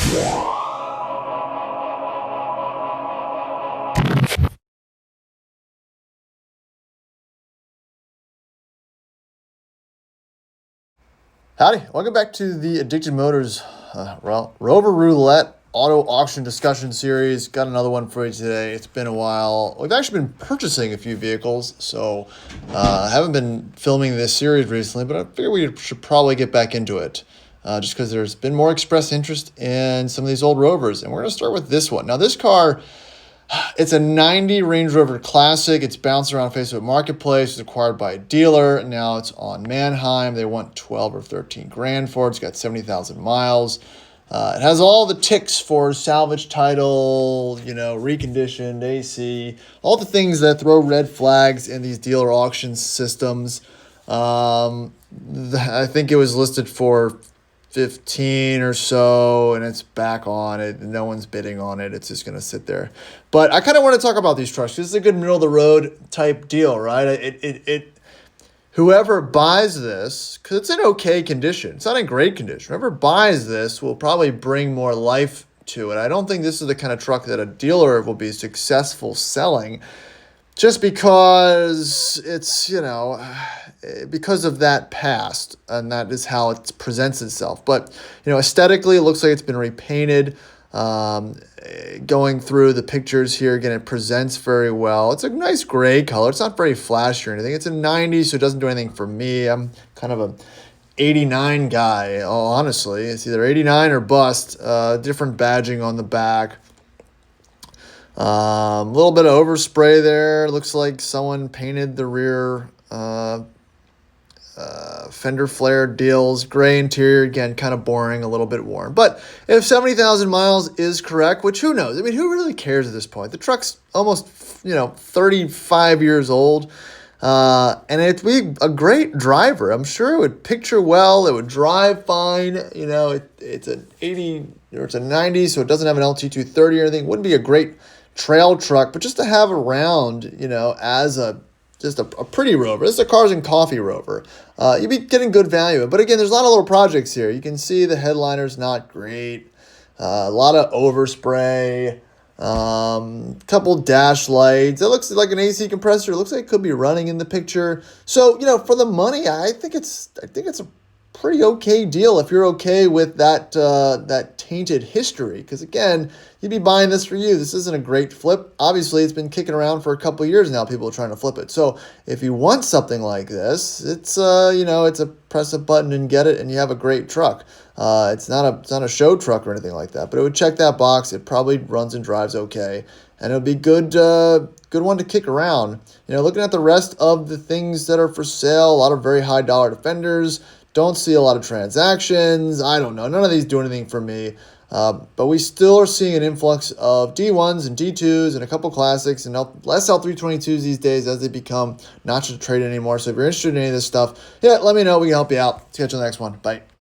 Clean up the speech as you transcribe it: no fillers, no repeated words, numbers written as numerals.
Howdy, welcome back to the Addicted Motors Rover Roulette Auto Auction Discussion Series. Got another one for you today. It's been a while. We've actually been purchasing a few vehicles, so I haven't been filming this series recently, but I figure we should probably get back into it just because there's been more expressed interest in some of these old Rovers, and we're going to start with this one. Now, this car, it's a 90 Range Rover Classic. It's bounced around Facebook Marketplace. It's acquired by a dealer. Now it's on Manheim. They want 12 or 13 grand for it. It's got 70,000 miles. It has all the ticks for salvage title, reconditioned, AC, all the things that throw red flags in these dealer auction systems. I think it was listed for 15 or so, and it's back on it. No one's bidding on it. It's just going to sit there. But I kind of want to talk about these trucks because it's a good middle of the road type deal, right? Whoever buys this, because it's in okay condition, it's not in great condition. Whoever buys this will probably bring more life to it. I don't think this is the kind of truck that a dealer will be successful selling, just because it's, because of that past, and that is how it presents itself. But, aesthetically, it looks like it's been repainted. Going through the pictures here, again, it presents very well. It's a nice gray color. It's not very flashy or anything. It's a 90, so it doesn't do anything for me. I'm kind of a 89 guy, honestly. It's either 89 or bust. Different badging on the back. A little bit of overspray there. Looks like someone painted the rear fender flare deals. Gray interior, again, kind of boring, a little bit worn. But if 70,000 miles is correct, which who knows? I mean, who really cares at this point? The truck's almost, 35 years old. And it'd be a great driver. I'm sure it would picture well. It would drive fine. It's an 80 or it's a 90, so it doesn't have an LT230 or anything. It wouldn't be a great trail truck, but just to have around, as just a pretty Rover. This is a cars and coffee Rover. You'd be getting good value. But again, there's a lot of little projects here. You can see the headliner's not great. A lot of overspray. Couple dash lights. It looks like an AC compressor. It looks like it could be running in the picture. So, for the money, I think it's a pretty okay deal if you're okay with that tainted history. Because again, you'd be buying this for you. This isn't a great flip. Obviously, it's been kicking around for a couple of years now. People are trying to flip it. So if you want something like this, it's it's a press a button and get it, and you have a great truck. It's not a show truck or anything like that, but it would check that box. It probably runs and drives okay, and it would be good one to kick around. Looking at the rest of the things that are for sale, a lot of very high dollar Defenders. Don't see a lot of transactions. I don't know. None of these do anything for me. But we still are seeing an influx of D1s and D2s and a couple classics and less L322s these days as they become not to trade anymore. So if you're interested in any of this stuff, let me know. We can help you out. See you on the next one. Bye.